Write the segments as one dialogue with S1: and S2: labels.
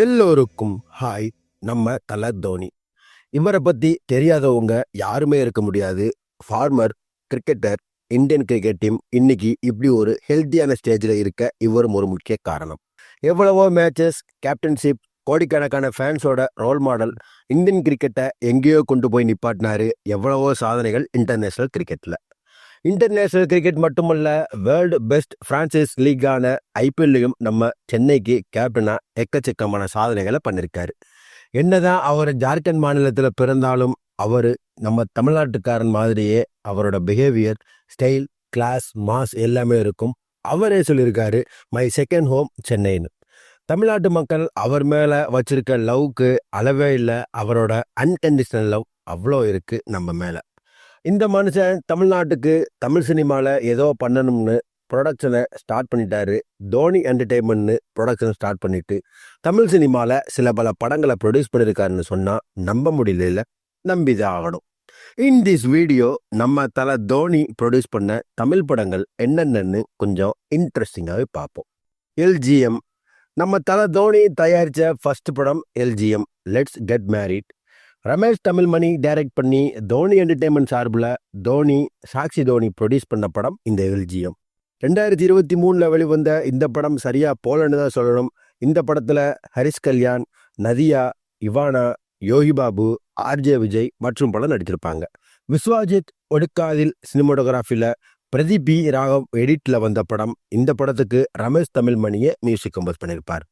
S1: எல்லோருக்கும் ஹாய். நம்ம தல தோனி. இவரை பற்றி தெரியாதவங்க யாருமே இருக்க முடியாது. Farmer cricketer. Indian cricket team இன்னைக்கு இப்படி ஒரு ஹெல்த்தியான ஸ்டேஜில் இருக்க இவரும் ஒரு முக்கிய காரணம். எவ்வளவோ மேட்சஸ், கேப்டன்ஷிப், கோடிக்கணக்கான ஃபேன்ஸோட ரோல் மாடல். இந்தியன் கிரிக்கெட்டை எங்கேயோ கொண்டு போய் நிப்பாட்டினாரு. எவ்வளவோ சாதனைகள் இன்டர்நேஷ்னல் கிரிக்கெட்டில். இன்டர்நேஷனல் கிரிக்கெட் மட்டுமல்ல, வேர்ல்டு பெஸ்ட் பிரான்சைஸ் லீக்கான ஐபிஎல்லையும் நம்ம சென்னைக்கு கேப்டனா எக்கச்சக்கமான சாதனைகளை பண்ணியிருக்காரு. என்னதான் அவர் ஜார்க்கண்ட் மாநிலத்தில் பிறந்தாலும் அவர் நம்ம தமிழ்நாட்டுக்காரன் மாதிரியே அவரோட பிஹேவியர், ஸ்டைல், கிளாஸ், மாஸ் எல்லாமே இருக்கும். அவரே சொல்லியிருக்காரு, மை செகண்ட் ஹோம் சென்னைன்னு. தமிழ்நாட்டு மக்கள் அவர் மேலே வச்சிருக்க லவ்க்கு அளவே இல்லை. அவரோட அன்கண்டிஷனல் லவ் அவ்வளோ இருக்குது நம்ம மேலே. இந்த மனுஷன் தமிழ்நாட்டுக்கு தமிழ் சினிமாவில் ஏதோ பண்ணணும்னு ப்ரொடக்ஷனை ஸ்டார்ட் பண்ணிட்டாரு. தோனி என்டர்டெயின்மெண்ட்னு ப்ரொடக்ஷனை ஸ்டார்ட் பண்ணிட்டு தமிழ் சினிமாவில் சில பல படங்களை ப்ரொடியூஸ் பண்ணியிருக்காருன்னு சொன்னால் நம்ப முடியல, நம்பிதான் ஆகணும். இன் திஸ் வீடியோ நம்ம தல தோனி ப்ரொடியூஸ் பண்ண தமிழ் படங்கள் என்னென்னு கொஞ்சம் இன்ட்ரெஸ்டிங்காகவே பார்ப்போம். எல்ஜிஎம். நம்ம தல தோனி தயாரித்த ஃபர்ஸ்ட் படம் LGM, let's get married. Ramesh Tamilmani direct பண்ணி தோனி என்டர்டெயின்மெண்ட் சார்பில் தோனி, சாக்ஷி தோனி ப்ரொடியூஸ் பண்ண படம் இந்த எல்ஜிஎம். 2023 வெளிவந்த இந்த படம் சரியா போலன்னு தான் சொல்லணும். இந்த படத்தில் ஹரிஷ் கல்யாண், நதியா, இவானா, யோகி பாபு, ஆர்ஜே விஜய் மற்றும் படம் நடிச்சிருப்பாங்க. விஸ்வாஜித் ஒடுக்காதில் சினிமோட்டோகிராஃபியில் பிரதீப் பி ராகவ் எடிட்டில் வந்த படம். இந்த படத்துக்கு ரமேஷ் தமிழ்மணியை மியூசிக் கம்போஸ் பண்ணியிருப்பார்.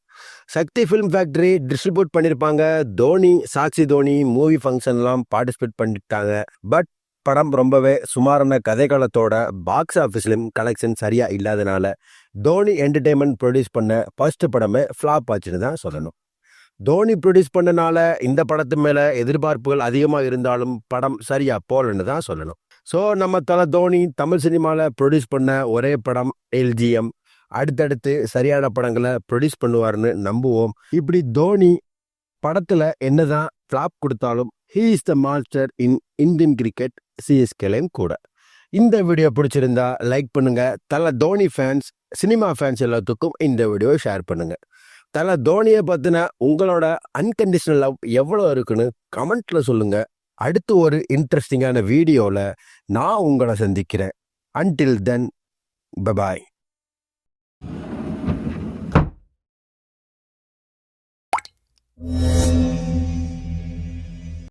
S1: சக்தி ஃபிலிம் ஃபேக்டரி டிஸ்ட்ரிபியூட் பண்ணியிருப்பாங்க. தோனி, சாக்ஷி தோனி மூவி ஃபங்க்ஷன்லாம் பார்ட்டிசிபேட் பண்ணிட்டாங்க. பட் படம் ரொம்பவே சுமாரான கதைக்காலத்தோட பாக்ஸ் ஆஃபீஸ்லையும் கலெக்ஷன் சரியாக இல்லாதனால தோனி என்டர்டெயின்மெண்ட் ப்ரொடியூஸ் பண்ண ஃபர்ஸ்ட் படமே ஃப்ளாப் ஆச்சுன்னு தான் சொல்லணும். தோனி ப்ரொடியூஸ் பண்ணனால இந்த படத்து மேலே எதிர்பார்ப்புகள் அதிகமாக இருந்தாலும் படம் சரியாக போகலன்னு தான் சொல்லணும். ஸோ நம்ம தல தோனி தமிழ் சினிமாவில் ப்ரொடியூஸ் பண்ண ஒரே படம் எல்ஜிஎம். அடுத்தடுத்து சரியான படங்களை ப்ரொடியூஸ் பண்ணுவார்னு நம்புவோம். இப்படி தோனி படத்தில் என்னதான் ஃப்ளாப் கொடுத்தாலும் he is the master in Indian cricket, சிஎஸ்கேலையும் கூட. இந்த வீடியோ பிடிச்சிருந்தா லைக் பண்ணுங்க. தல தோனி ஃபேன்ஸ், சினிமா ஃபேன்ஸ் எல்லாத்துக்கும் இந்த வீடியோவை ஷேர் பண்ணுங்க. தல தோனியை பற்றின உங்களோட அன்கண்டிஷனல் லவ் எவ்வளோ இருக்குன்னு கமெண்ட்ல சொல்லுங்க. அடுத்து ஒரு இன்ட்ரெஸ்டிங்கான வீடியோவில் நான் உங்களை சந்திக்கிறேன். Until then, bye bye.
S2: Yeah.